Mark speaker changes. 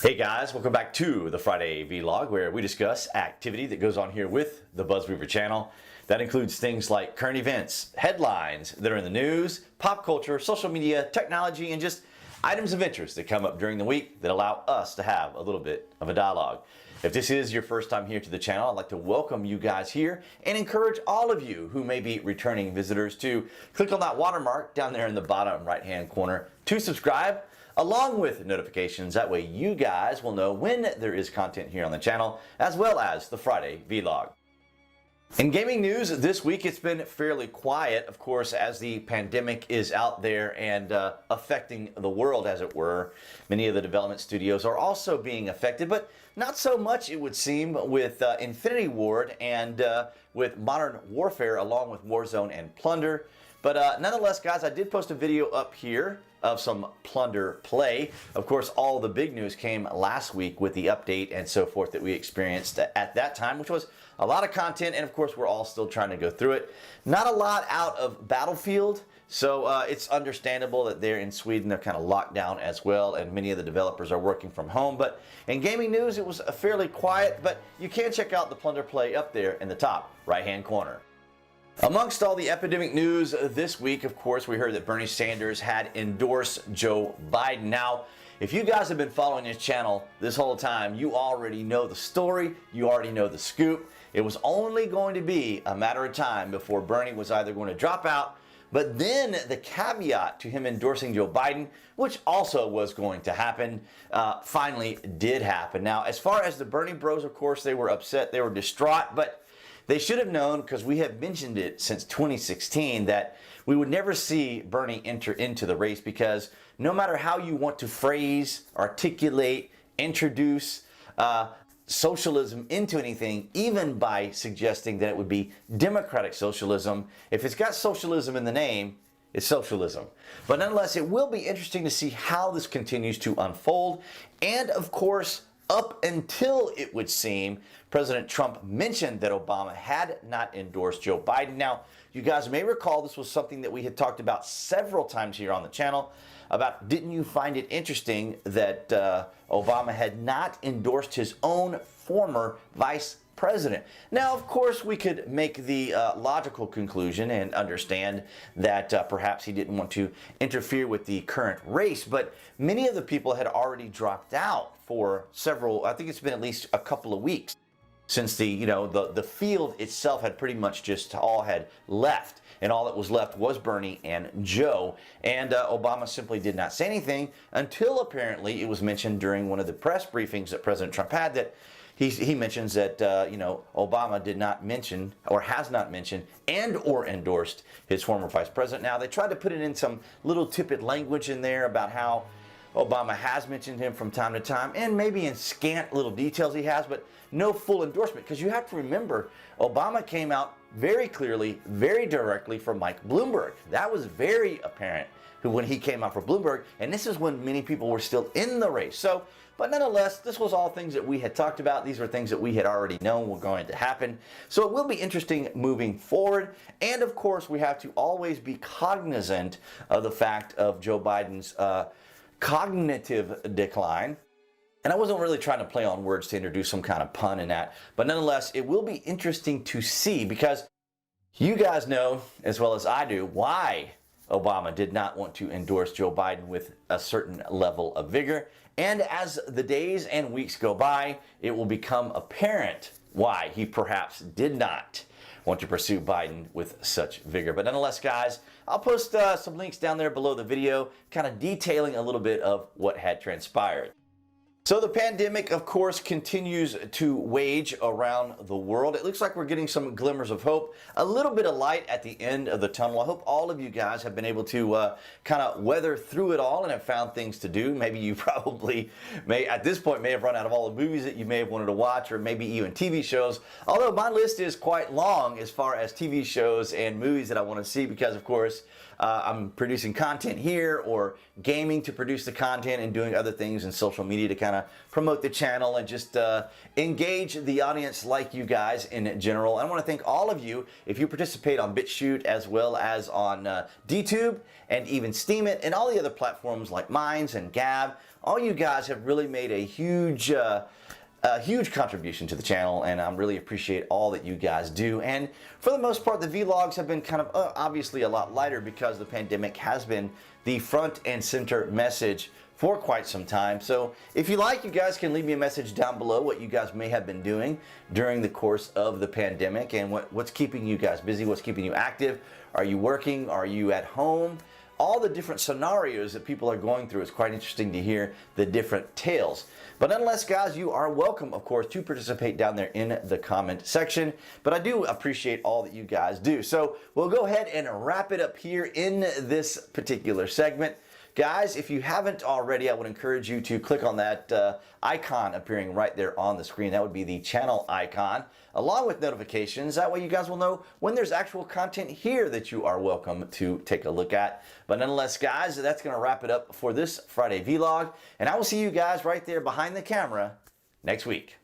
Speaker 1: Hey guys, welcome back to the Friday Vlog, where we discuss activity that goes on here with the BuzWeaver channel. That includes things like current events, headlines that are in the news, pop culture, social media, technology, and just items of interest that come up during the week that allow us to have a little bit of a dialogue. If this is your first time here to the channel, I'd like to welcome you guys here and encourage all of you who may be returning visitors to click on that watermark down there in the bottom right-hand corner to subscribe, along with notifications. That way you guys will know when there is content here on the channel, as well as the Friday Vlog. In gaming news this week, it's been fairly quiet, of course, as the pandemic is out there and affecting the world, as it were. Many of the development studios are also being affected, but not so much, it would seem, with Infinity Ward and with Modern Warfare, along with Warzone and Plunder. But nonetheless, guys, I did post a video up here of some Plunder play. Of course, all the big news came last week with the update and so forth that we experienced at that time, which was a lot of content, and of course, we're all still trying to go through it. Not a lot out of Battlefield, so it's understandable that they're in Sweden, they're kind of locked down as well, and many of the developers are working from home. But in gaming news, it was fairly quiet, but you can check out the Plunder play up there in the top right-hand corner. Amongst all the epidemic news this week, of course, we heard that Bernie Sanders had endorsed Joe Biden. Now, if you guys have been following this channel this whole time, you already know the story, you already know the scoop. It was only going to be a matter of time before Bernie was either going to drop out, but then the caveat to him endorsing Joe Biden, which also was going to happen, finally did happen. Now, as far as the Bernie bros, of course, they were upset, they were distraught, but they should have known, because we have mentioned it since 2016, that we would never see Bernie enter into the race, because no matter how you want to phrase, articulate, introduce socialism into anything, even by suggesting that it would be democratic socialism, if it's got socialism in the name, it's socialism. But nonetheless, it will be interesting to see how this continues to unfold. And of course, up until, it would seem, President Trump mentioned that Obama had not endorsed Joe Biden. Now, you guys may recall this was something that we had talked about several times here on the channel about, didn't you find it interesting that Obama had not endorsed his own former vice president? Now, of course, we could make the logical conclusion and understand that perhaps he didn't want to interfere with the current race, but many of the people had already dropped out for several, I think it's been at least a couple of weeks since the field itself had pretty much just all had left, and all that was left was Bernie and Joe, and Obama simply did not say anything until apparently it was mentioned during one of the press briefings that President Trump had, that he mentions that Obama did not mention, or has not mentioned, and or endorsed his former vice president. Now, they tried to put it in some little tidbit language in there about how Obama has mentioned him from time to time, and maybe in scant little details he has, but no full endorsement, because you have to remember, Obama came out very clearly, very directly from Mike Bloomberg. That was very apparent when he came out for Bloomberg, and this is when many people were still in the race. So, but nonetheless, this was all things that we had talked about. These were things that we had already known were going to happen. So it will be interesting moving forward. And of course, we have to always be cognizant of the fact of Joe Biden's cognitive decline. And I wasn't really trying to play on words to introduce some kind of pun in that. But nonetheless, it will be interesting to see, because you guys know, as well as I do, why Obama did not want to endorse Joe Biden with a certain level of vigor. And as the days and weeks go by, it will become apparent why he perhaps did not want to pursue Biden with such vigor. But nonetheless, guys, I'll post some links down there below the video, kind of detailing a little bit of what had transpired. So the pandemic, of course, continues to wage around the world. It looks like we're getting some glimmers of hope, a little bit of light at the end of the tunnel. I hope all of you guys have been able to kind of weather through it all and have found things to do. Maybe you probably may, at this point, may have run out of all the movies that you may have wanted to watch, or maybe even TV shows. Although my list is quite long as far as TV shows and movies that I want to see, because, of course, I'm producing content here, or gaming to produce the content, and doing other things in social media to kind of promote the channel and just engage the audience like you guys in general. I want to thank all of you if you participate on BitChute, as well as on DTube and even Steemit and all the other platforms like Minds and Gab. all you guys have really made a huge contribution to the channel, and I really appreciate all that you guys do. And for the most part, the vlogs have been kind of obviously a lot lighter because the pandemic has been the front and center message for quite some time. So if you like, you guys can leave me a message down below what you guys may have been doing during the course of the pandemic, and what's keeping you guys busy, what's keeping you active. Are you working? Are you at home? All the different scenarios that people are going through. It's quite interesting to hear the different tales. But nonetheless, guys, you are welcome, of course, to participate down there in the comment section. But I do appreciate all that you guys do. So we'll go ahead and wrap it up here in this particular segment. Guys, if you haven't already, I would encourage you to click on that icon appearing right there on the screen. That would be the channel icon, along with notifications. That way you guys will know when there's actual content here that you are welcome to take a look at. But nonetheless, guys, that's going to wrap it up for this Friday vlog. And I will see you guys right there behind the camera next week.